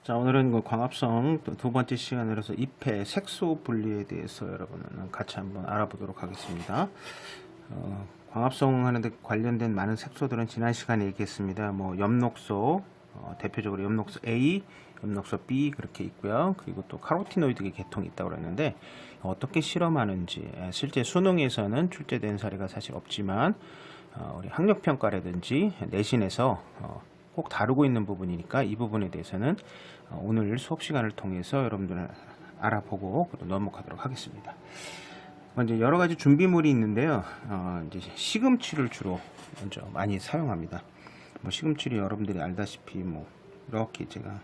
자, 오늘은 그 광합성 두 번째 시간으로서 잎의 색소 분리에 대해서 여러분은 같이 한번 알아보도록 하겠습니다. 광합성 하는데 관련된 많은 색소들은 지난 시간에 얘기했습니다. 뭐 엽록소, 대표적으로 엽록소 A, 엽록소 B 그렇게 있고요. 그리고 또 카로티노이드의 계통이 있다고 그랬는데 어떻게 실험하는지 실제 수능에서는 출제된 사례가 사실 없지만 우리 학력평가라든지 내신에서 꼭 다루고 있는 부분이니까 이 부분에 대해서는 오늘 수업 시간을 통해서 여러분들 알아보고 넘어가도록 하겠습니다. 먼저 여러 가지 준비물이 있는데요. 이제 시금치를 주로 먼저 많이 사용합니다. 뭐 시금치를 여러분들이 알다시피 뭐 이렇게 제가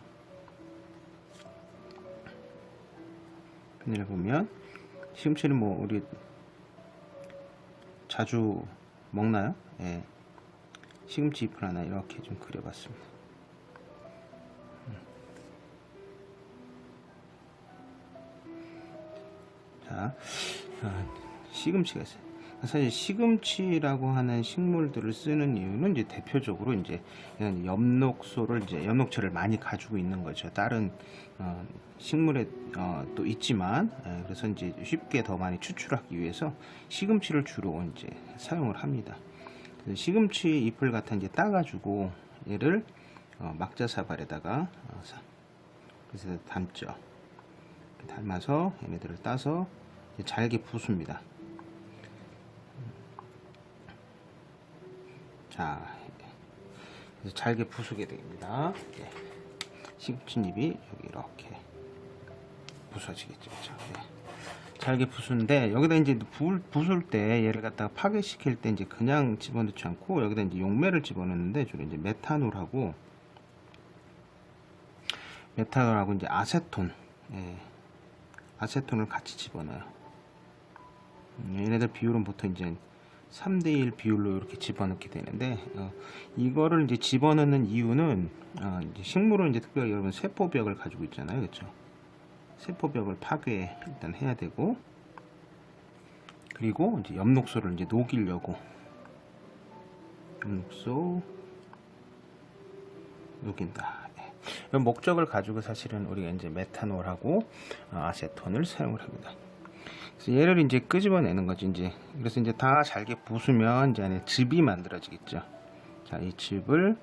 펜을 보면 시금치를 뭐 우리 자주 먹나요? 예. 시금치 잎을 하나 이렇게 좀 그려봤습니다. 자, 시금치가 있어요. 사실 시금치라고 하는 식물들을 쓰는 이유는 이제 대표적으로 이제 엽록소를 이제 엽록체를 많이 가지고 있는 거죠. 다른 식물에 또 있지만 그래서 이제 쉽게 더 많이 추출하기 위해서 시금치를 주로 이제 사용을 합니다. 시금치 잎을 갖다 이제 따가지고 얘를 막자사발에다가 그래서 담죠. 담아서 얘네들을 따서 잘게 부숩니다. 자, 그래서 잘게 부수게 됩니다. 네. 시금치잎이 여기 이렇게 부서지겠죠. 그렇죠? 네. 잘게 부수는데 여기다 이제 부술 때 얘를 갖다가 파괴시킬 때 이제 그냥 집어넣지 않고 여기다 이제 용매를 집어넣는데 주로 이제 메탄올하고 이제 아세톤, 예. 아세톤을 같이 집어넣어요. 얘네들 비율은 보통 이제 3대1 비율로 이렇게 집어넣게 되는데 이거를 이제 집어넣는 이유는 이제 식물은 이제 특별히 여러분 세포벽을 가지고 있잖아요, 그렇죠? 세포벽을 파괴 일단 해야 되고 그리고 이제 엽록소를 이제 녹이려고 엽록소 녹인다. 이 목적을 가지고 사실은 우리가 이제 메탄올하고 아세톤을 사용을 합니다. 그래서 얘를 이제 끄집어내는 거지 이제. 그래서 이제 다 잘게 부수면 이제 안에 즙이 만들어지겠죠. 자, 이 즙을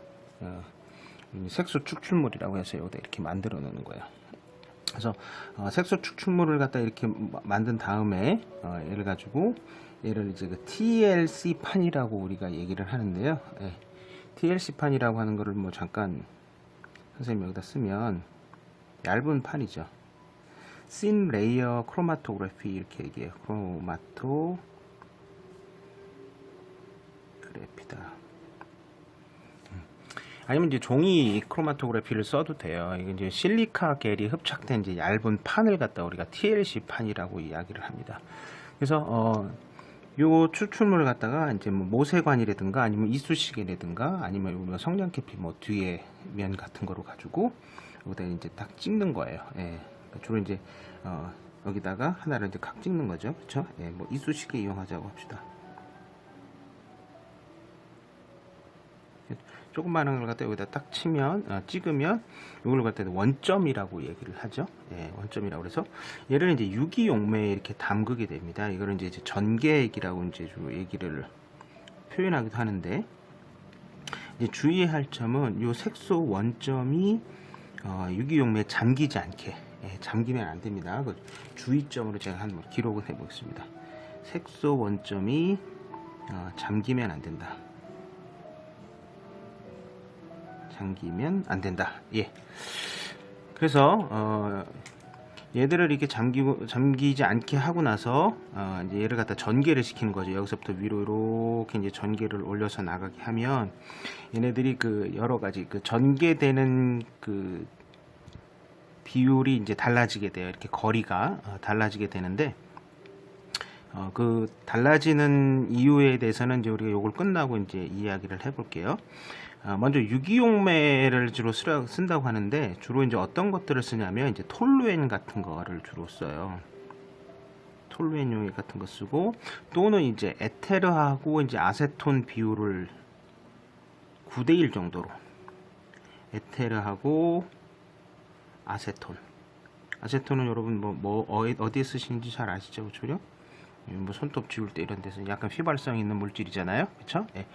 색소 축출물이라고 해서 여기다 이렇게 만들어 놓는 거예요. 그래서 색소 축출물을 갖다 이렇게 만든 다음에 얘를 가지고 얘를 이제 그 TLC 판이라고 우리가 얘기를 하는데요. 예. TLC 판이라고 하는 거를 뭐 잠깐 선생님 여기다 쓰면 얇은 판이죠. Thin Layer Chromatography 이렇게 얘기해요. 크로마토그래피다. 아니면 이제 종이 크로마토그래피를 써도 돼요. 이게 이제 실리카 겔이 흡착된 이제 얇은 판을 갖다 우리가 TLC 판이라고 이야기를 합니다. 그래서 요 추출물을 갖다가 이제 뭐 모세관이라든가 아니면 이쑤시개라든가 아니면 우리가 성냥개피 뭐 뒤에 면 같은 거로 가지고 여기다 이제 딱 찍는 거예요. 예. 주로 이제 여기다가 하나를 이제 각 찍는 거죠. 그렇죠? 예. 뭐 이쑤시개 이용하자고 합시다. 조그마한 걸 갖다 여기다 딱 찍으면 이걸 갖다 원점이라고 얘기를 하죠. 예, 원점이라고 그래서 얘를 이제 유기용매에 이렇게 담그게 됩니다. 이거를 이제 전개액이라고 이제 주로 얘기를 표현하기도 하는데 이제 주의할 점은 이 색소 원점이 유기용매에 잠기지 않게 잠기면 안 됩니다. 그 주의점으로 제가 한번 기록을 해보겠습니다. 색소 원점이 잠기면 안 된다. 잠기면 안 된다. 예. 그래서 얘들을 이렇게 잠기지 않게 하고 나서 이제 얘를 갖다 전개를 시키는 거죠. 여기서부터 위로 이렇게 이제 전개를 올려서 나가게 하면 얘네들이 그 여러 가지 그 전개되는 그 비율이 이제 달라지게 돼요. 이렇게 거리가 달라지게 되는데 그 달라지는 이유에 대해서는 이제 우리가 요걸 끝나고 이제 이야기를 해볼게요. 먼저 유기용매를 주로 쓴다고 하는데 주로 이제 어떤 것들을 쓰냐면 이제 톨루엔 같은 거를 주로 써요. 톨루엔 용액 같은 거 쓰고 또는 이제 에테르하고 이제 아세톤 비율을 9대1 정도로 에테르하고 아세톤. 아세톤은 여러분 어디에 쓰시는지 잘 아시죠, 그렇죠? 뭐 손톱 지울 때 이런 데서 약간 휘발성 있는 물질이잖아요, 그렇죠? 예.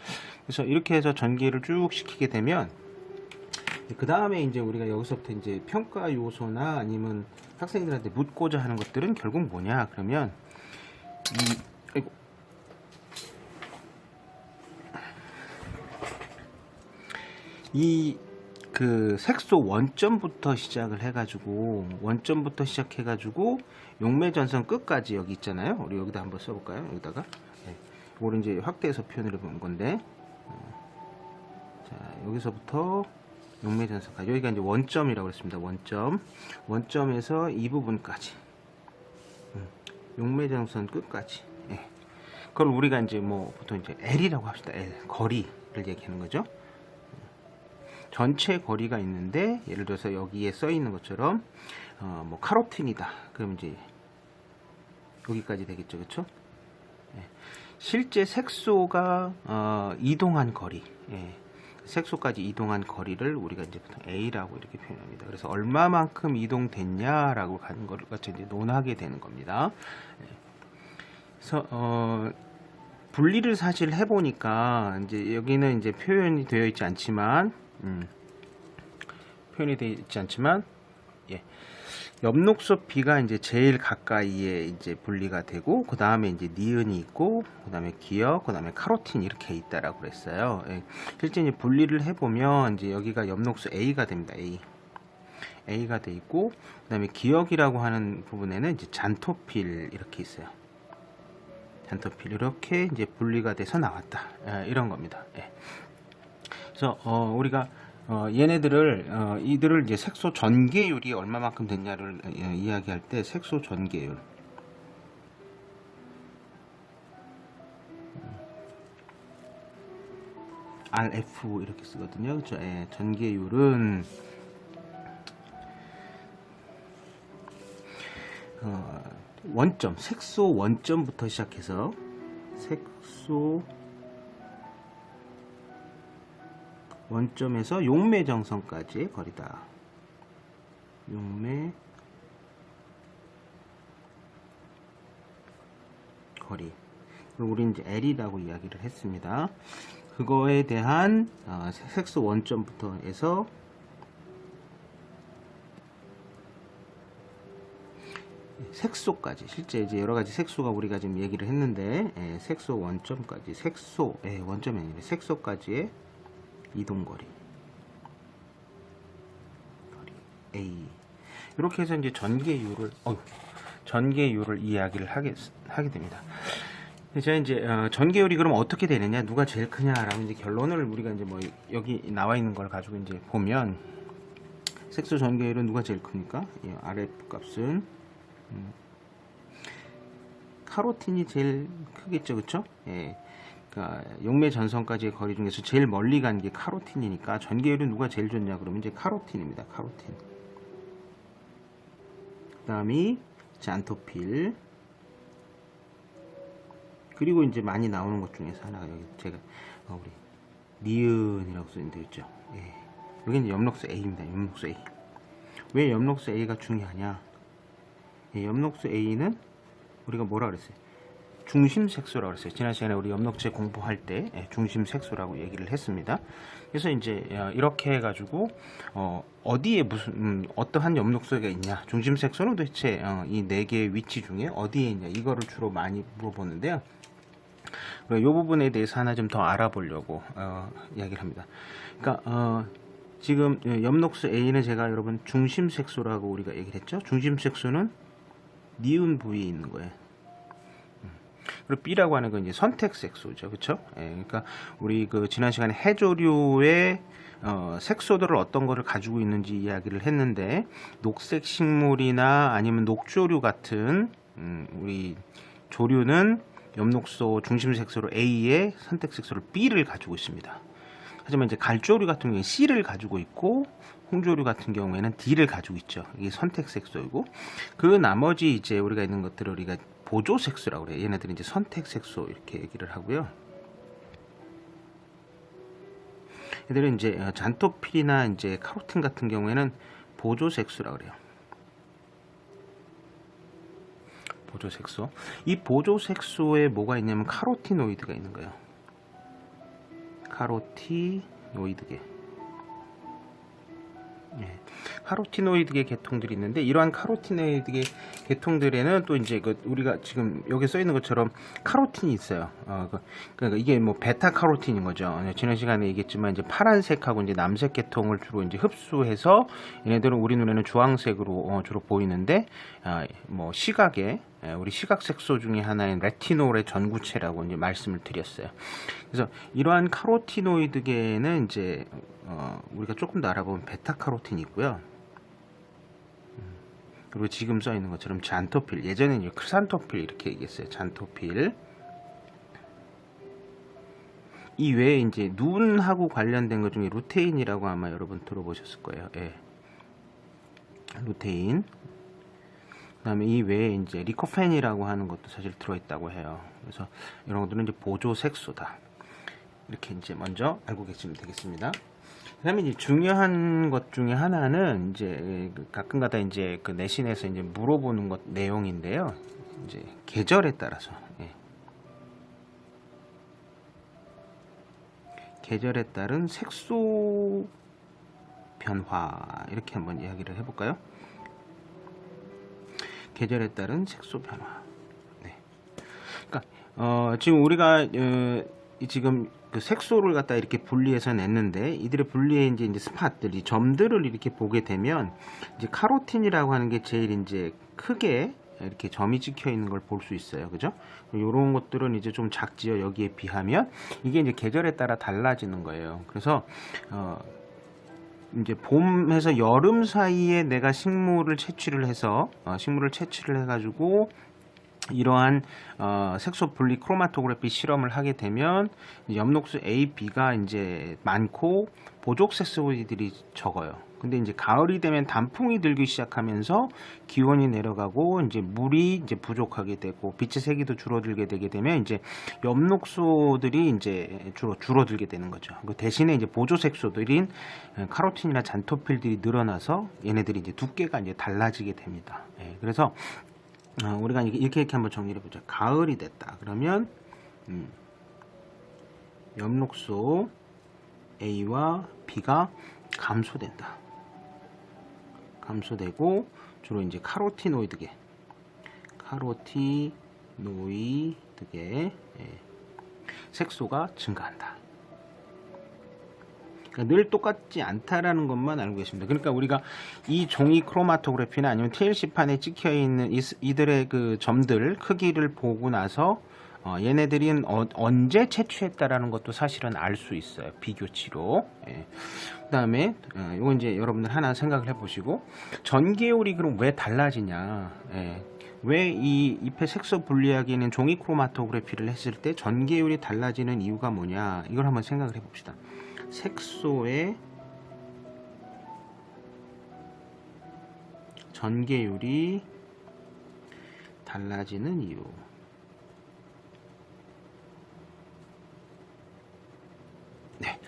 그래서 이렇게 해서 전기를 쭉 시키게 되면 그 다음에 이제 우리가 여기서부터 이제 평가 요소나 아니면 학생들한테 묻고자 하는 것들은 결국 뭐냐 그러면 이 그 색소 원점부터 시작을 해가지고 용매전선 끝까지 여기 있잖아요. 우리 여기다 한번 써볼까요? 여기다가 이거를 이제 확대해서 표현을 해본 건데, 자 여기서부터 용매전선까지 여기가 이제 원점이라고 했습니다. 원점에서 이 부분까지 용매전선 끝까지. 그걸 우리가 이제 뭐 보통 이제 L이라고 합시다. L 거리를 얘기하는 거죠. 전체 거리가 있는데 예를 들어서 여기에 써 있는 것처럼 뭐 카로틴이다. 그럼 이제 여기까지 되겠죠, 그렇죠? 실제 색소가 이동한 거리, 색소까지 이동한 거리를 우리가 이제 보통 A라고 이렇게 표현합니다. 그래서 얼마만큼 이동됐냐라고 가는 걸 같이 이제 논하게 되는 겁니다. 그래서 분리를 사실 해보니까 이제 여기는 이제 표현이 되어 있지 않지만 엽록소 B가 이제 제일 가까이에 이제 분리가 되고 그 다음에 이제 니은이 있고 그 다음에 기역, 그 다음에 카로틴 이렇게 있다라고 그랬어요. 실제 이제 분리를 해보면 이제 여기가 엽록소 A가 됩니다. A가 돼 있고 그 다음에 기역이라고 하는 부분에는 이제 잔토필 이렇게 있어요. 잔토필 이렇게 이제 분리가 돼서 나왔다. 이런 겁니다. 그래서 우리가 이들을 이제 색소 전개율이 얼마만큼 됐냐를 이야기할 때 색소 전개율 RF 이렇게 쓰거든요. 그렇죠? 전개율은 원점, 색소 원점부터 시작해서 색소 원점에서 용매정선까지의 거리다. 용매 거리. 우리 이제 L이라고 이야기를 했습니다. 그거에 대한 색소 원점부터 해서 색소까지, 실제 이제 여러 가지 색소가 우리가 지금 얘기를 했는데, 색소 원점까지, 원점이 아니라 색소까지의 이동거리 A. 이렇게 해서 이제 전개율을 이야기를 하게 됩니다. 자, 이제 전개율이 그럼 어떻게 되느냐, 누가 제일 크냐라는 이제 결론을 우리가 이제 뭐 여기 나와 있는 걸 가지고 이제 보면 색소 전개율은 누가 제일 큽니까? RF 값은 카로틴이 제일 크겠죠, 그렇죠? 그러니까 용매 전선까지의 거리 중에서 제일 멀리 간 게 카로틴이니까 전개율은 누가 제일 좋냐 그러면 이제 카로틴입니다. 카로틴. 그다음이 잔토필. 그리고 이제 많이 나오는 것 중에서 하나가 여기 제가 우리 니은이라고 써있는데 있죠. 여기는 엽록소 A입니다. 엽록소 A. 왜 엽록소 A가 중요하냐? 엽록소 A는 우리가 뭐라 그랬어요? 중심 색소라고 그랬어요. 지난 시간에 우리 엽록체 공부할 때 중심 색소라고 얘기를 했습니다. 그래서 이제 이렇게 해가지고 어디에 무슨 어떠한 엽록소가 있냐, 중심 색소는 도대체 이 네 개의 위치 중에 어디에 있냐, 이거를 주로 많이 물어보는데요. 이 부분에 대해서 하나 좀 더 알아보려고 이야기를 합니다. 그러니까 지금 엽록소 A는 제가 여러분 중심 색소라고 우리가 얘기를 했죠. 중심 색소는 니은 부위에 있는 거예요. 그리고 B라고 하는 건 이제 선택 색소죠, 그렇죠? 그러니까 우리 그 지난 시간에 해조류의 색소들을 어떤 거를 가지고 있는지 이야기를 했는데, 녹색 식물이나 아니면 녹조류 같은 우리 조류는 엽록소 중심 색소로 A에 선택 색소를 B를 가지고 있습니다. 하지만 이제 갈조류 같은 경우에 C를 가지고 있고, 홍조류 같은 경우에는 D를 가지고 있죠. 이게 선택 색소이고, 그 나머지 이제 우리가 있는 것들을 우리가 보조 색소라고 그래요. 얘네들은 이제 선택 색소 이렇게 얘기를 하고요. 얘들은 이제 잔토필이나 이제 카로틴 같은 경우에는 보조색소라 그래요. 보조색소. 이 보조색소에 뭐가 있냐면 카로티노이드가 있는 거예요. 카로티노이드계. 예. 카로티노이드계 계통들이 있는데, 이러한 카로티노이드계 계통들에는 또 이제 우리가 지금 여기 써 있는 것처럼 카로틴이 있어요. 그러니까 이게 뭐 베타 카로틴인 거죠. 지난 시간에 얘기했지만 이제 파란색하고 이제 남색 계통을 주로 이제 흡수해서 얘네들은 우리 눈에는 주황색으로 주로 보이는데, 뭐 시각에 우리 시각 색소 중에 하나인 레티놀의 전구체라고 이제 말씀을 드렸어요. 그래서 이러한 카로티노이드계는 이제 우리가 조금 더 알아보면 베타 카로틴이 있고요. 그리고 지금 써 있는 것처럼 잔토필, 예전에는 크산토필 이렇게 얘기했어요. 잔토필. 이 외에 이제 눈하고 관련된 것 중에 루테인이라고 아마 여러분 들어보셨을 거예요. 예. 루테인. 그다음에 이 외에 이제 리코펜이라고 하는 것도 사실 들어있다고 해요. 그래서 이런 것들은 이제 보조 색소다. 이렇게 이제 먼저 알고 계시면 되겠습니다. 그다음에 이제 중요한 것 중에 하나는 이제 가끔가다 이제 그 내신에서 이제 물어보는 것 내용인데요. 이제 계절에 따라서, 예. 계절에 따른 색소 변화, 이렇게 한번 이야기를 해볼까요? 계절에 따른 색소 변화. 네. 그러니까 지금 우리가 지금 그 색소를 갖다 이렇게 분리해서 냈는데, 이들의 분리의 이제 스팟들, 이 점들을 이렇게 보게 되면 이제 카로틴이라고 하는 게 제일 이제 크게 이렇게 점이 찍혀 있는 걸 볼 수 있어요. 그죠? 이런 것들은 이제 좀 작지요. 여기에 비하면 이게 이제 계절에 따라 달라지는 거예요. 그래서 이제 봄에서 여름 사이에 내가 식물을 채취를 해서 해가지고 이러한 색소 분리 크로마토그래피 실험을 하게 되면 엽록소 A, B가 이제 많고 보족 색소들이 적어요. 근데 이제 가을이 되면 단풍이 들기 시작하면서 기온이 내려가고 이제 물이 이제 부족하게 되고 빛의 세기도 줄어들게 되게 되면 이제 엽록소들이 이제 주로 줄어들게 되는 거죠. 그 대신에 이제 보조 색소들인 카로틴이나 잔토필들이 늘어나서 얘네들이 이제 두께가 이제 달라지게 됩니다. 예, 그래서 우리가 이렇게 한번 정리를 해보자. 가을이 됐다. 그러면 엽록소 A와 B가 감소된다. 감소되고 주로 이제 카로티노이드계 색소가 증가한다. 그러니까 늘 똑같지 않다라는 것만 알고 계십니다. 그러니까 우리가 이 종이 크로마토그래피나 아니면 TLC판에 찍혀 있는 이들의 그 점들 크기를 보고 나서 얘네들이 언제 채취했다라는 것도 사실은 알 수 있어요. 비교치로. 예. 그다음에 이거 이제 여러분들 하나 생각을 해보시고, 전계율이 그럼 왜 달라지냐? 예. 왜 이 잎의 색소 분리하기에는 종이 크로마토그래피를 했을 때 전계율이 달라지는 이유가 뭐냐? 이걸 한번 생각을 해봅시다. 색소의 전개율이 달라지는 이유. 네.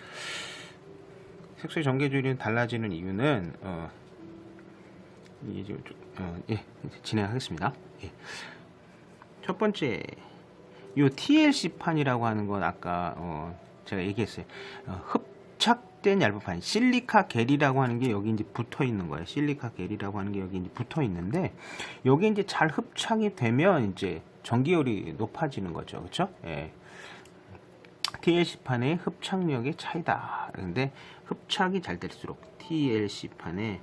색소의 전개율이 달라지는 이유는 예, 진행하겠습니다. 예. 첫 번째, 이 TLC판이라고 하는 건 아까 제가 얘기했어요. 흡착된 얇은판, 실리카 겔이라고 하는 게 여기 이제 붙어 있는 거예요. 실리카 겔이라고 하는 게 여기 이제 붙어 있는데, 여기 이제 잘 흡착이 되면 이제 전기율이 높아지는 거죠. 그렇죠? 예. TLC판의 흡착력의 차이다. 그런데 흡착이 잘 될수록 TLC판의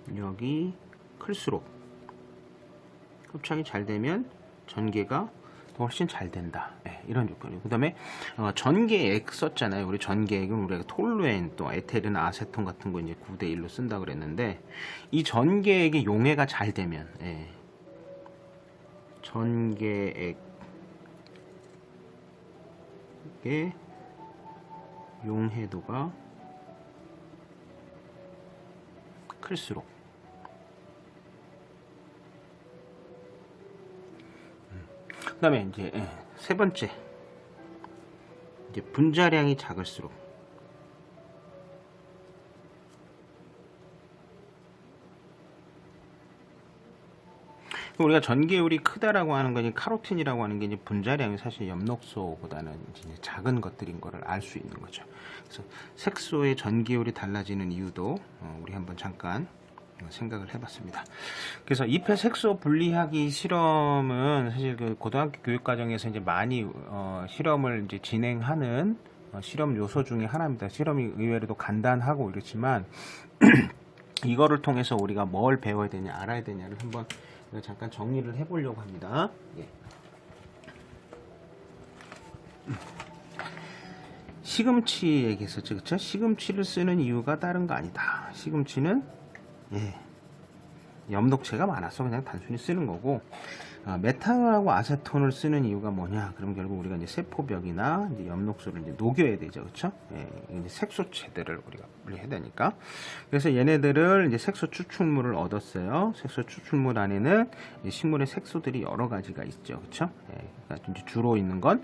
흡착력이 클수록, 흡착이 잘 되면 전개가 훨씬 잘 된다. 네, 이런 조건이에요. 그 다음에 전개액 썼잖아요. 우리 전개액은 우리가 톨루엔, 또 에테르나 아세톤 같은 거 이제 9대1로 쓴다 그랬는데, 이 전개액의 용해가 잘 되면, 예, 전개액의 용해도가 클수록 그 다음에 이제 세 번째, 이제 분자량이 작을수록 우리가 전개율이 크다라고 하는 건 카로틴이라고 하는 게 이제 분자량이 사실 엽록소보다는 이제 작은 것들인 거를 알 수 있는 거죠. 그래서 색소의 전개율이 달라지는 이유도 우리 한번 잠깐 생각을 해봤습니다. 그래서 잎의 색소 분리하기 실험은 사실 그 고등학교 교육 과정에서 이제 많이 실험을 이제 진행하는 실험 요소 중에 하나입니다. 실험이 의외로도 간단하고 이렇지만 이거를 통해서 우리가 뭘 배워야 되냐, 알아야 되냐를 한번 잠깐 정리를 해보려고 합니다. 예. 시금치 얘기했었죠, 그쵸? 시금치를 쓰는 이유가 다른 거 아니다. 시금치는 엽록체가 많아서 그냥 단순히 쓰는 거고, 메탄올하고 아세톤을 쓰는 이유가 뭐냐? 그럼 결국 우리가 이제 세포벽이나 이제 엽록소를 이제 녹여야 되죠, 그렇죠? 이제 색소체들을 우리가 분리해야 되니까. 그래서 얘네들을 이제 색소 추출물을 얻었어요. 색소 추출물 안에는 이제 식물의 색소들이 여러 가지가 있죠, 그렇죠? 그러니까 이제 주로 있는 건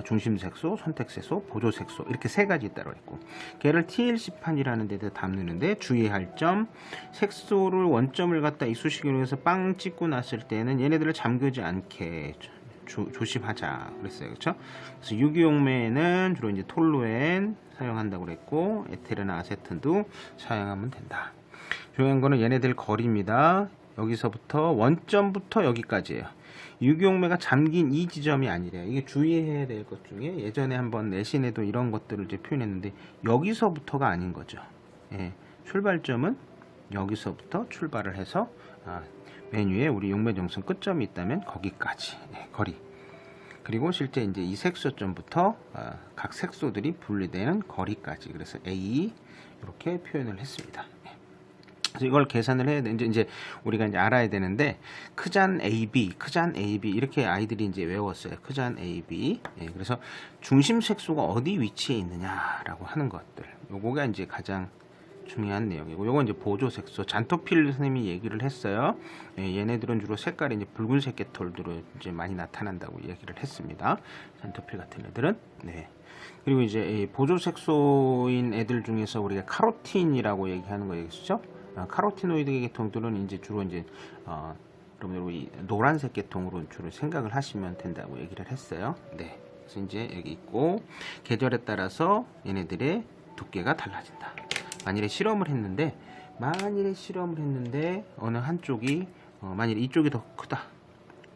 중심색소, 선택색소, 보조색소 이렇게 세 가지 있다고 했고, 걔를 TLC판이라는 데다 담는데 주의할 점, 색소를 원점을 갖다 이쑤시개로 해서 빵 찍고 났을 때는 얘네들을 잠그지 않게 조심하자 그랬어요, 그렇죠? 그래서 유기용매에는 주로 이제 톨루엔 사용한다고 그랬고, 에테르나 아세톤도 사용하면 된다. 중요한 거는 얘네들 거리입니다. 여기서부터 원점부터 여기까지예요. 유기용매가 잠긴 이 지점이 아니래요. 이게 주의해야 될 것 중에 예전에 한번 내신에도 이런 것들을 이제 표현했는데 여기서부터가 아닌 거죠. 출발점은 여기서부터 출발을 해서 메뉴에 우리 용매정선 끝점이 있다면 거기까지 거리. 그리고 실제 이제 이 색소점부터 각 색소들이 분리되는 거리까지. 그래서 A 이렇게 표현을 했습니다. 그래서 이걸 계산을 해야 돼. 이제 우리가 이제 알아야 되는데, 크잔 AB, 크잔 AB 이렇게 아이들이 이제 외웠어요. 크잔 AB. 그래서 중심 색소가 어디 위치에 있느냐라고 하는 것들. 요거가 이제 가장 중요한 내용이고, 요건 이제 보조 색소. 잔토필 선생님이 얘기를 했어요. 얘네들은 주로 색깔이 이제 붉은색 계통으로 이제 많이 나타난다고 얘기를 했습니다. 잔토필 같은 애들은. 그리고 이제 보조 색소인 애들 중에서 우리가 카로틴이라고 얘기하는 거 얘기했죠. 카로티노이드 계통들은 이제 주로 이제 여러분들 이 노란색 계통으로 주로 생각을 하시면 된다고 얘기를 했어요. 그래서 이제 여기 있고, 계절에 따라서 얘네들의 두께가 달라진다. 만일에 실험을 했는데 어느 한쪽이 만일에 이쪽이 더 크다,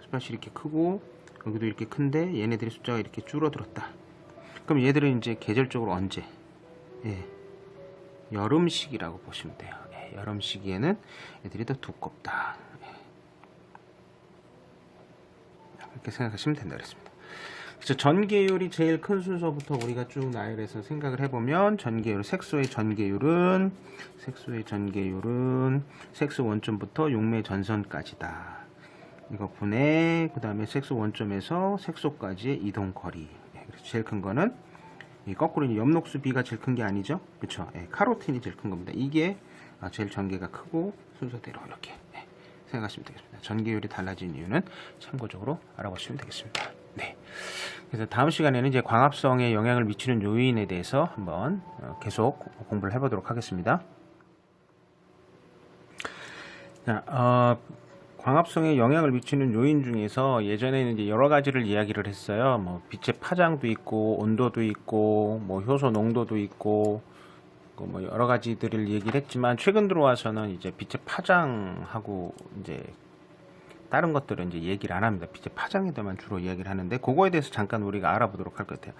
스팟이 이렇게 크고 여기도 이렇게 큰데 얘네들의 숫자가 이렇게 줄어들었다. 그럼 얘들은 이제 계절적으로 언제? 여름 시기라고 보시면 돼요. 여름 시기에는 애들이 더 두껍다. 이렇게 생각하시면 된다 그랬습니다. 그래서 전개율이 제일 큰 순서부터 우리가 쭉 나열해서 생각을 해보면, 색소의 전개율은 색소 원점부터 용매 전선까지다. 이거 분해, 그 다음에 색소 원점에서 색소까지의 이동 거리. 그래서 제일 큰 거는 거꾸로 이제 엽록수 B가 제일 큰 게 아니죠, 그렇죠? 카로틴이 제일 큰 겁니다. 이게 제일 전개가 크고 순서대로 이렇게 생각하시면 되겠습니다. 전개율이 달라진 이유는 참고적으로 알아보시면 되겠습니다. 그래서 다음 시간에는 이제 광합성에 영향을 미치는 요인에 대해서 한번 계속 공부를 해보도록 하겠습니다. 광합성에 영향을 미치는 요인 중에서 예전에는 이제 여러 가지를 이야기를 했어요. 뭐 빛의 파장도 있고, 온도도 있고, 뭐 효소 농도도 있고, 뭐 여러 가지들을 얘기를 했지만, 최근 들어와서는 이제 빛의 파장하고 이제 다른 것들은 이제 얘기를 안 합니다. 빛의 파장에 대해만 주로 이야기를 하는데, 그거에 대해서 잠깐 우리가 알아보도록 할 것 같아요.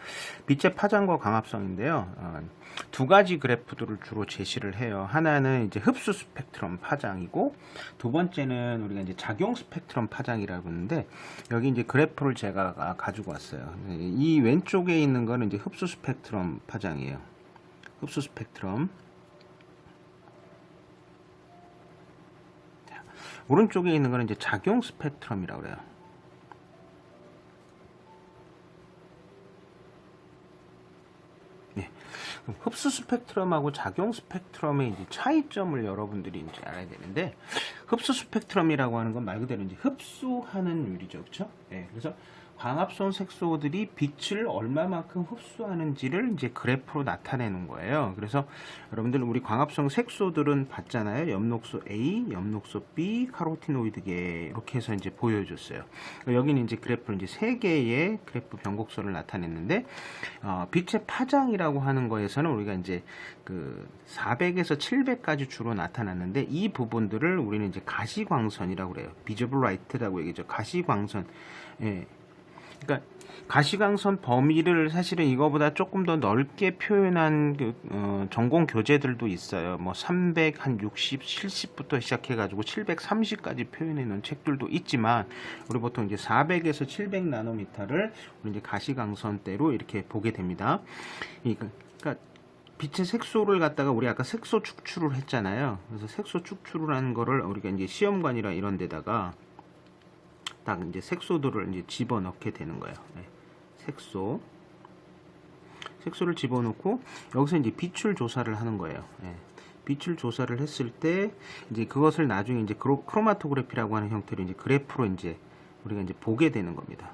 빛의 파장과 광합성인데요. 두 가지 그래프들을 주로 제시를 해요. 하나는 이제 흡수 스펙트럼 파장이고, 두 번째는 우리가 이제 작용 스펙트럼 파장이라고 하는데, 여기 이제 그래프를 제가 가지고 왔어요. 이 왼쪽에 있는 거는 이제 흡수 스펙트럼 파장이에요. 흡수 스펙트럼. 오른쪽에 있는 거는 이제 작용 스펙트럼이라고 그래요. 그럼 흡수 스펙트럼하고 작용 스펙트럼의 이제 차이점을 여러분들이 이제 알아야 되는데, 흡수 스펙트럼이라고 하는 건 말 그대로 이제 흡수하는 율이죠, 그렇죠? 그래서 광합성 색소들이 빛을 얼마만큼 흡수하는지를 이제 그래프로 나타내는 거예요. 그래서 여러분들 우리 광합성 색소들은 봤잖아요. 엽록소 A, 엽록소 B, 카로티노이드계 이렇게 해서 이제 보여줬어요. 여기는 이제 그래프를 이제 세 개의 그래프 변곡선을 나타냈는데 빛의 파장이라고 하는 거에서는 우리가 이제 그 400에서 700까지 주로 나타났는데 이 부분들을 우리는 이제 가시광선이라고 그래요. 비저블 라이트라고 얘기죠. 가시광선. 예. 그러니까 가시광선 범위를 사실은 이거보다 조금 더 넓게 표현한 전공 교재들도 있어요. 뭐 300, 한 60, 70부터 시작해가지고 730까지 표현해 놓은 책들도 있지만 우리 보통 이제 400에서 700 나노미터를 우리 이제 가시광선대로 이렇게 보게 됩니다. 그러니까 빛의 색소를 갖다가 우리 아까 색소 축출을 했잖아요. 그래서 색소 축출을 하는 거를 우리가 이제 시험관이나 이런 데다가 딱 이제 색소들을 이제 집어넣게 되는 거예요. 네. 색소를 집어넣고 여기서 이제 빛을 조사를 하는 거예요. 네. 빛을 조사를 했을 때 이제 그것을 나중에 이제 크로마토그래피라고 하는 형태로 이제 그래프로 이제 우리가 이제 보게 되는 겁니다.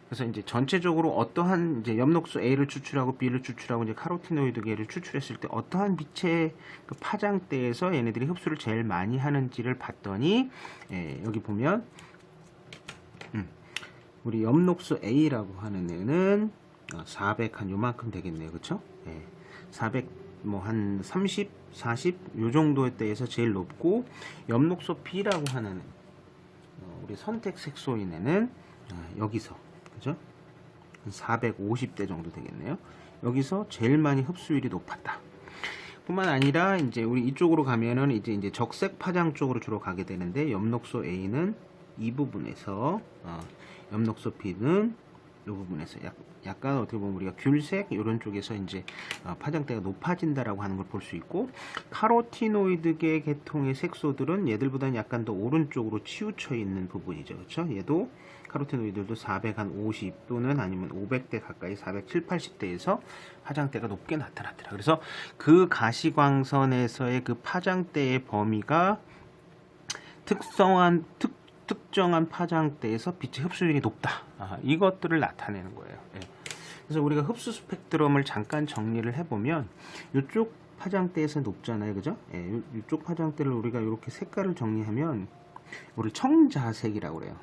그래서 이제 전체적으로 어떠한 이제 엽록소 A를 추출하고 B를 추출하고 이제 카로티노이드계를 추출했을 때 어떠한 빛의 그 파장대에서 얘네들이 흡수를 제일 많이 하는지를 봤더니 여기 보면 우리 엽록소 A라고 하는 애는 400 한 요만큼 되겠네요. 그쵸? 400 뭐 한 30, 40 요 정도의 때에서 제일 높고 엽록소 B라고 하는 우리 선택 색소인 애는 여기서 그죠? 450대 정도 되겠네요. 여기서 제일 많이 흡수율이 높았다. 뿐만 아니라 이제 우리 이쪽으로 가면은 이제 적색 파장 쪽으로 주로 가게 되는데 엽록소 A는 이 부분에서 엽록소 B는 이 부분에서 약간 어떻게 보면 우리가 귤색 이런 쪽에서 이제 파장대가 높아진다라고 하는 걸 볼 수 있고 카로티노이드계 계통의 색소들은 얘들보다는 약간 더 오른쪽으로 치우쳐 있는 부분이죠. 그렇죠? 얘도 카로티노이드들도 450 또는 아니면 500대 가까이 470, 80대에서 파장대가 높게 나타났더라. 그래서 그 가시광선에서의 그 파장대의 범위가 특정한 파장대에서 빛의 흡수율이 높다. 이것들을 나타내는 거예요. 그래서 우리가 흡수 스펙트럼을 잠깐 정리를 해보면 이쪽 파장대에서 높잖아요. 그죠? 이쪽 파장대를 우리가 이렇게 색깔을 정리하면 우리 청자색이라고 그래요.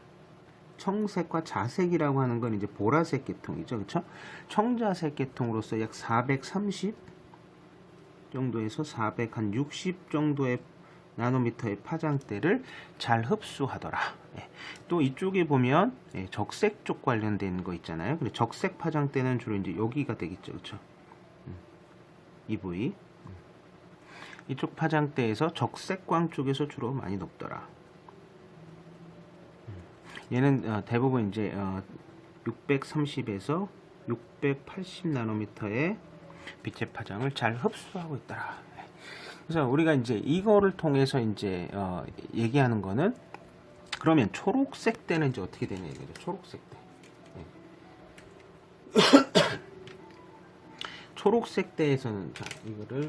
청색과 자색이라고 하는 건 이제 보라색 계통이죠. 그렇죠? 청자색 계통으로서 약 430 정도에서 460 정도의 나노미터의 파장대를 잘 흡수하더라. 또 이쪽에 보면 적색 쪽 관련된 거 있잖아요. 근데 적색 파장대는 주로 이제 여기가 되겠죠. 그렇죠? 이 부위. 이쪽 파장대에서 적색광 쪽에서 주로 많이 높더라. 얘는 대부분 이제 630에서 680 나노미터의 빛의 파장을 잘 흡수하고 있더라. 그래서 우리가 이제 이거를 통해서 이제 얘기하는 거는 그러면 초록색 때는 이제 어떻게 되냐 이거죠. 초록색 때. 초록색 때에서는 자 이거를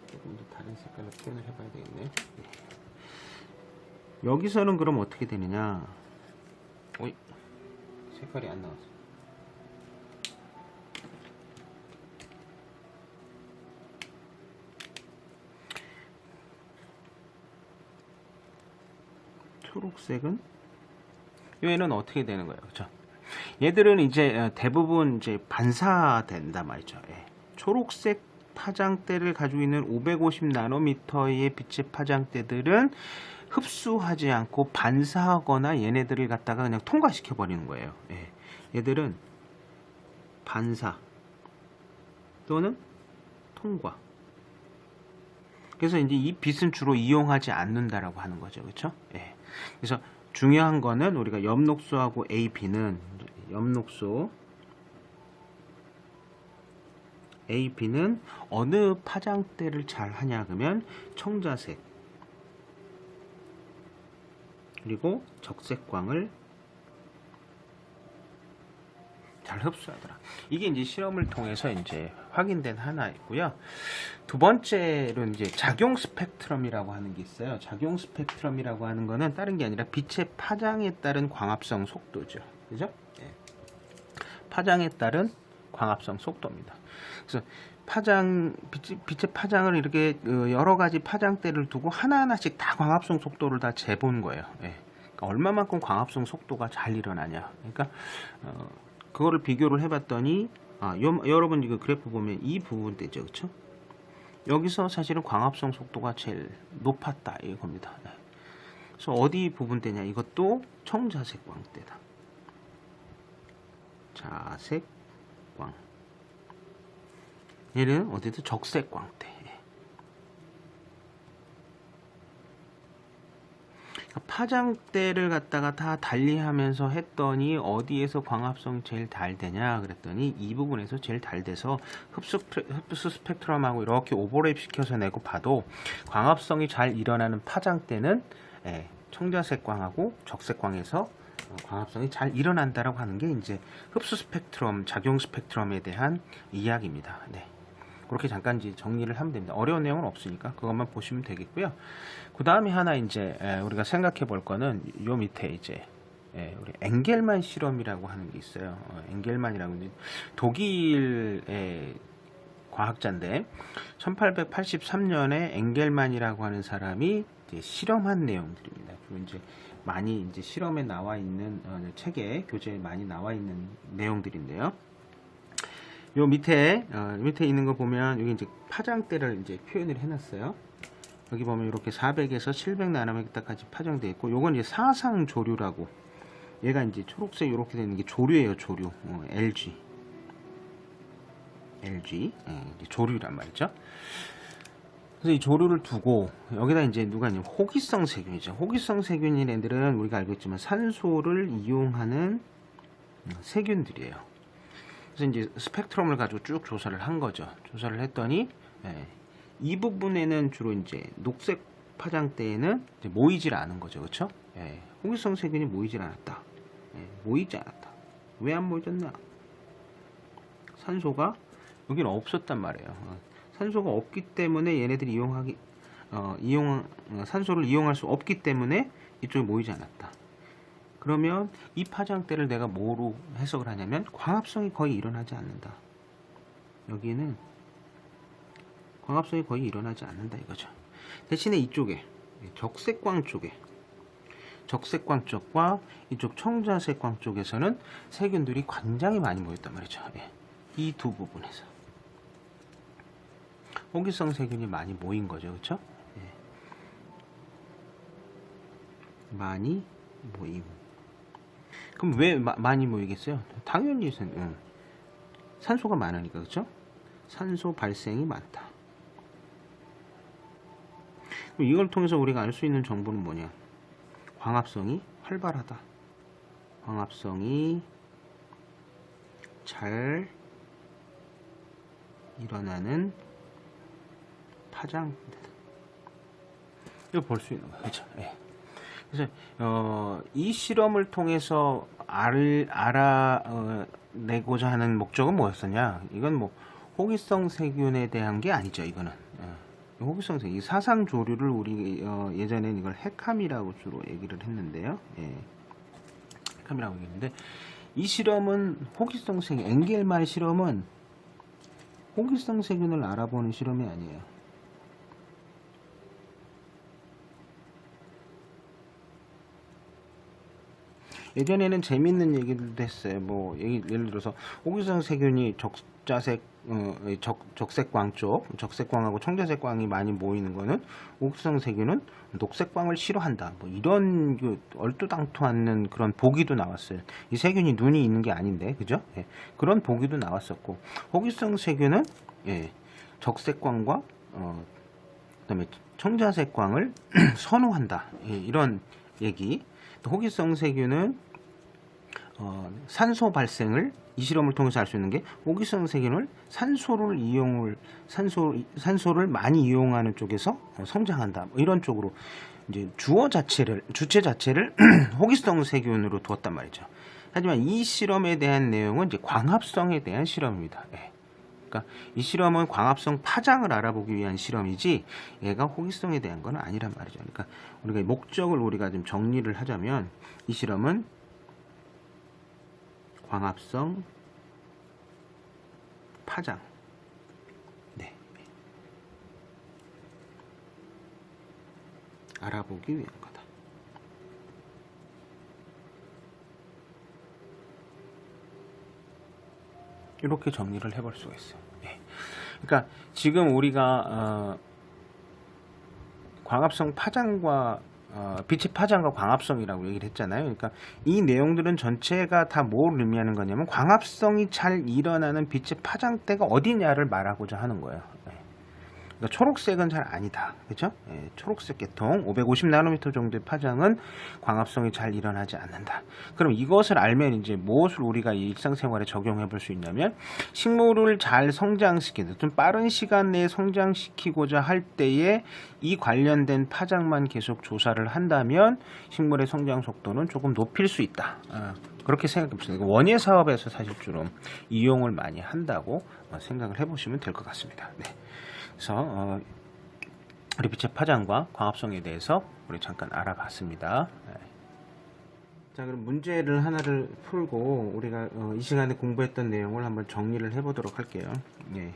조금 더 다른 색깔로 표현을 해봐야 되겠네. 여기서는 그럼 어떻게 되느냐? 오이 색깔이 안 나왔어. 초록색은 얘는 어떻게 되는 거예요, 그렇죠? 얘들은 이제 대부분 이제 반사된다 말이죠. 초록색 파장대를 가지고 있는 550 나노미터의 빛의 파장대들은 흡수하지 않고 반사하거나 얘네들을 갖다가 그냥 통과시켜 버리는 거예요. 얘들은 반사 또는 통과. 그래서 이제 이 빛은 주로 이용하지 않는다라고 하는 거죠, 그렇죠? 그래서 중요한 거는 우리가 엽록소하고 AB는 엽록소 AB는 어느 파장대를 잘 하냐 그러면 청자색 그리고 적색광을 잘 흡수하더라. 이게 이제 실험을 통해서 이제 확인된 하나이고요. 두 번째로 이제 작용 스펙트럼이라고 하는 게 있어요. 작용 스펙트럼이라고 하는 거는 다른 게 아니라 빛의 파장에 따른 광합성 속도죠. 그죠? 파장에 따른 광합성 속도입니다. 그래서 빛의 파장을 이렇게 여러 가지 파장대를 두고 하나하나씩 다 광합성 속도를 다 재본 거예요. 예. 그러니까 얼마만큼 광합성 속도가 잘 일어나냐. 그러니까 그거를 비교를 해봤더니 여러분 이거 그래프 보면 이 부분대죠, 그렇죠? 여기서 사실은 광합성 속도가 제일 높았다 이겁니다. 예. 그래서 어디 부분대냐? 이것도 청자색 광대다. 자색광. 얘는 어디든 적색광대. 파장대를 갖다가 다 달리하면서 했더니 어디에서 광합성이 제일 잘 되냐 그랬더니 이 부분에서 제일 잘 돼서 흡수 스펙트럼하고 이렇게 오버랩 시켜서 내고 봐도 광합성이 잘 일어나는 파장대는 청자색광하고 적색광에서 광합성이 잘 일어난다라고 하는 게 이제 흡수 스펙트럼, 작용 스펙트럼에 대한 이야기입니다. 네. 그렇게 잠깐 이제 정리를 하면 됩니다. 어려운 내용은 없으니까 그것만 보시면 되겠고요. 그 다음에 하나 이제 우리가 생각해 볼 거는 요 밑에 이제 우리 엥겔만 실험이라고 하는 게 있어요. 엥겔만이라고 하는 독일의 과학자인데 1883년에 엥겔만이라고 하는 사람이 이제 실험한 내용들입니다. 그리고 이제 많이 이제 실험에 나와 있는 책에 교재에 많이 나와 있는 내용들인데요. 요 밑에 있는 거 보면 여기 이제 파장대를 이제 표현을 해놨어요. 여기 보면 이렇게 400에서 700 나노미터까지 파장돼 있고, 요건 이제 사상 조류라고. 얘가 이제 초록색 이렇게 되는 게 조류예요, 조류. LG. 이제 조류란 말이죠. 그래서 이 조류를 두고 여기다 이제 누가 있냐면 호기성 세균이죠. 호기성 세균인 애들은 우리가 알고 있지만 산소를 이용하는 세균들이에요. 그래서 이제 스펙트럼을 가지고 쭉 조사를 한 거죠. 조사를 했더니 이 부분에는 주로 이제 녹색 파장대에는 이제 모이질 않은 거죠, 그렇죠? 호기성 세균이 모이질 않았다. 모이지 않았다. 왜 안 모이졌나? 산소가 여기는 없었단 말이에요. 산소가 없기 때문에 얘네들이 산소를 이용할 수 없기 때문에 이쪽에 모이지 않았다. 그러면 이 파장대를 내가 뭐로 해석을 하냐면 광합성이 거의 일어나지 않는다. 여기는 광합성이 거의 일어나지 않는다 이거죠. 대신에 이쪽에 적색광 쪽과 이쪽 청자색광 쪽에서는 세균들이 굉장히 많이 모였단 말이죠. 이 두 부분에서 호기성 세균이 많이 모인 거죠, 그렇죠? 많이 모임. 그럼 왜 많이 모이겠어요? 당연히 산소가 많으니까, 그렇죠? 산소 발생이 많다. 그럼 이걸 통해서 우리가 알 수 있는 정보는 뭐냐? 광합성이 활발하다. 광합성이 잘 일어나는 파장대다. 이거 볼 수 있는 거예요, 그렇죠? 그래서 이 실험을 통해서 알아내고자 하는 목적은 뭐였었냐? 이건 뭐 호기성 세균에 대한 게 아니죠. 이거는 호기성 세균, 이 사상 조류를 우리 예전에는 이걸 핵함이라고 주로 얘기를 했는데요. 핵함이라고 얘기했는데 이 실험은 호기성 세균, 엥겔만 실험은 호기성 세균을 알아보는 실험이 아니에요. 예전에는 재밌는 얘기들도 했어요. 뭐 예를 들어서 호기성 세균이 적색광 쪽, 적색광하고 청자색광이 많이 모이는 거는 호기성 세균은 녹색광을 싫어한다. 뭐 이런 얼토당토 않는 그런 보기도 나왔어요. 이 세균이 눈이 있는 게 아닌데, 그죠? 그런 보기도 나왔었고, 호기성 세균은 적색광과 그다음에 청자색광을 선호한다. 이런 얘기. 호기성 세균은 산소 발생을 이 실험을 통해서 알 수 있는 게 호기성 세균을 산소를 많이 이용하는 쪽에서 성장한다. 뭐 이런 쪽으로 이제 주체 자체를 호기성 세균으로 두었단 말이죠. 하지만 이 실험에 대한 내용은 이제 광합성에 대한 실험입니다. 그러니까 이 실험은 광합성 파장을 알아보기 위한 실험이지 얘가 호기성에 대한 건 아니란 말이죠. 그러니까 우리가 목적을 우리가 좀 정리를 하자면 이 실험은 광합성 파장. 네. 알아보기 위한 거다. 이렇게 정리를 해볼 수가 있어요. 네. 그러니까 지금 우리가 광합성 파장과 빛의 파장과 광합성이라고 얘기를 했잖아요. 그러니까 이 내용들은 전체가 다 뭘 의미하는 거냐면 광합성이 잘 일어나는 빛의 파장대가 어디냐를 말하고자 하는 거예요. 그러니까 초록색은 잘 아니다. 그죠? 예, 초록색 계통 550나노미터 정도의 파장은 광합성이 잘 일어나지 않는다. 그럼 이것을 알면 이제 무엇을 우리가 일상생활에 적용해 볼 수 있냐면 식물을 잘 성장시키는 좀 빠른 시간 내에 성장시키고자 할 때에 이 관련된 파장만 계속 조사를 한다면 식물의 성장 속도는 조금 높일 수 있다. 그렇게 생각해 보시면 원예 사업에서 사실 좀 이용을 많이 한다고 생각을 해보시면 될 것 같습니다. 네. 그래서 우리 빛의 파장과 광합성에 대해서 우리 잠깐 알아봤습니다. 네. 자, 그럼 문제를 하나를 풀고 우리가 이 시간에 공부했던 내용을 한번 정리를 해보도록 할게요. 네.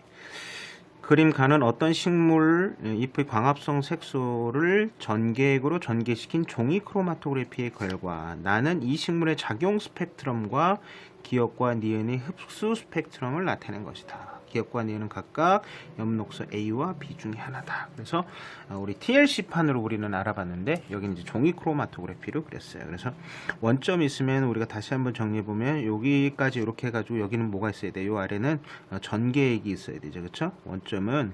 그림 가는 어떤 식물 잎의 광합성 색소를 전개액으로 전개시킨 종이 크로마토그래피의 결과 나는 이 식물의 작용 스펙트럼과 기역과 니은의 흡수 스펙트럼을 나타낸 것이다. 기역과 니은은 각각 엽록소 A와 B 중에 하나다. 그래서 우리 TLC판으로 우리는 알아봤는데 여기는 이제 종이 크로마토그래피로 그렸어요. 그래서 원점이 있으면 우리가 다시 한번 정리해보면 여기까지 이렇게 해가지고 여기는 뭐가 있어야 돼? 요 아래는 전개액이 있어야 되죠. 그렇죠? 원점은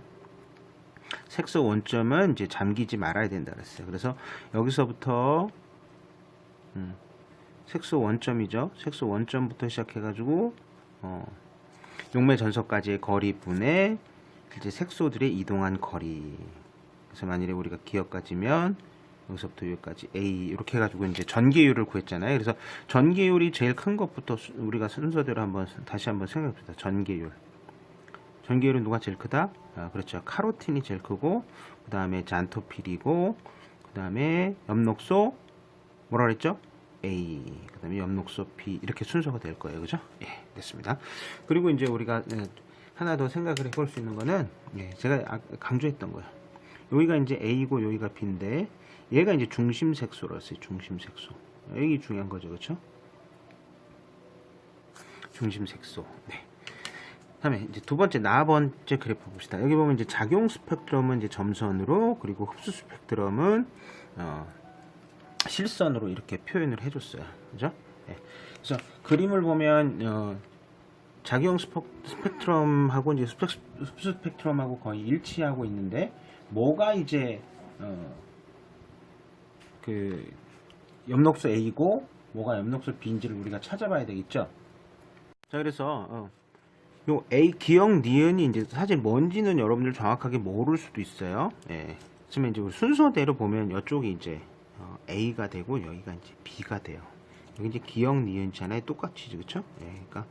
색소 원점은 이제 잠기지 말아야 된다 그랬어요. 그래서 여기서부터 색소 원점이죠. 색소 원점부터 시작해가지고 용매 전서까지의 거리분의 이제 색소들의 이동한 거리. 그래서 만일에 우리가 기역까지면 여기서부터 여기까지 A 이렇게 해가지고 이제 전개율을 구했잖아요. 그래서 전개율이 제일 큰 것부터 우리가 순서대로 다시 한번 생각해봅시다. 전개율. 전개율은 누가 제일 크다? 그렇죠. 카로틴이 제일 크고 그 다음에 잔토필이고 그 다음에 엽록소 뭐라 그랬죠? A, 그 다음에 엽록소 B 이렇게 순서가 될 거예요. 그죠? 예, 됐습니다. 그리고 이제 우리가 하나 더 생각을 해볼 수 있는 거는 제가 강조했던 거예요. 여기가 이제 A고 여기가 B인데 얘가 이제 중심 색소였어요. 중심 색소. 여기 중요한 거죠. 그렇죠? 중심 색소. 네. 다음에 이제 두 번째, 네 번째 그래프 봅시다. 여기 보면 이제 작용 스펙트럼은 이제 점선으로 그리고 흡수 스펙트럼은 실선으로 이렇게 표현을 해줬어요. 그죠? 네. 그래서 그림을 보면 작용 스펙트럼하고 이제 흡수 스펙트럼하고 거의 일치하고 있는데 뭐가 이제 그 엽록소 A고 뭐가 엽록소 B인지를 우리가 찾아봐야 되겠죠. 자, 그래서 요 A 기역 니은이 이제 사실 뭔지는 여러분들 정확하게 모를 수도 있어요. 예. 그러면 이제 순서대로 보면 이쪽이 이제 A가 되고 여기가 이제 B가 돼요. 여기 이제 기역 니은잖아요. 똑같이 그렇죠? 예. 그러니까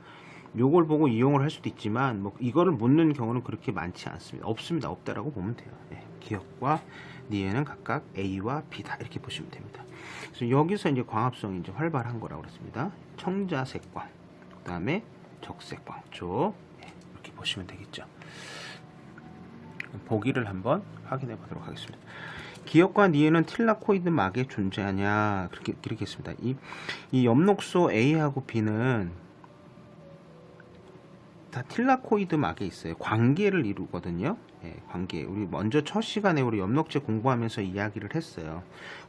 요걸 보고 이용을 할 수도 있지만 뭐 이거를 묻는 경우는 그렇게 많지 않습니다. 없습니다. 없다라고 보면 돼요. 예. 기역과 니은은 각각 A와 B다 이렇게 보시면 됩니다. 그래서 여기서 이제 광합성이 이제 활발한 거라고 그랬습니다. 청자색광, 그 다음에 적색광 쪽 이렇게 보시면 되겠죠. 보기를 한번 확인해 보도록 하겠습니다. 기역과 니은은 틸라코이드 막에 존재하냐 그렇게 했습니다. 이 엽록소 A하고 B는 다 틸라코이드 막에 있어요. 관계를 이루거든요. 예, 관계. 우리 먼저 첫 시간에 우리 엽록체 공부하면서 이야기를 했어요.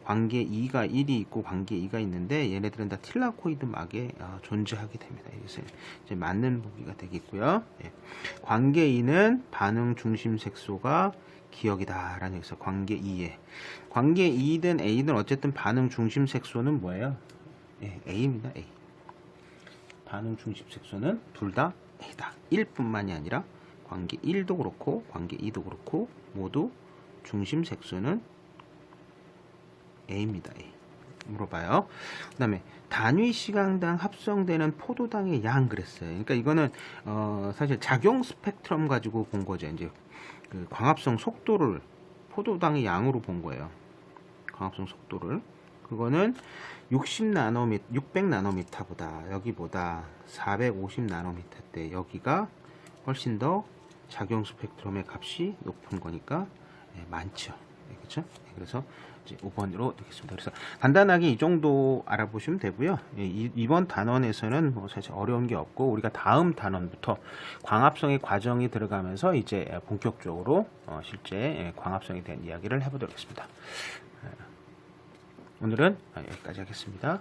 관계 2가 1이 있고 관계 2가 있는데 얘네들은 다 틸라코이드 막에 존재하게 됩니다. 이것은 이제 맞는 보기가 되겠고요. 예. 관계 2는 반응 중심 색소가 기역이다라는 얘기에서 관계 2에 관계 2든 A든 어쨌든 반응 중심 색소는 뭐예요? 예, A입니다. A. 반응 중심 색소는 둘 다 A다. 1뿐만이 아니라 관계 1도 그렇고 관계 2도 그렇고 모두 중심 색소는 A입니다. A. 물어봐요. 그 다음에 단위 시간당 합성되는 포도당의 양 그랬어요. 그러니까 이거는 사실 작용 스펙트럼 가지고 본 거죠. 이제 그 광합성 속도를 포도당의 양으로 본 거예요. 광합성 속도를. 그거는 600나노미터보다 여기보다 450나노미터 때 여기가 훨씬 더 작용 스펙트럼의 값이 높은 거니까 많죠. 그렇죠? 그래서 이제 5번으로 넣겠습니다. 그래서 간단하게 이 정도 알아보시면 되고요. 이번 단원에서는 뭐 사실 어려운 게 없고 우리가 다음 단원부터 광합성의 과정이 들어가면서 이제 본격적으로 실제 광합성에 대한 이야기를 해보도록 하겠습니다. 오늘은 여기까지 하겠습니다.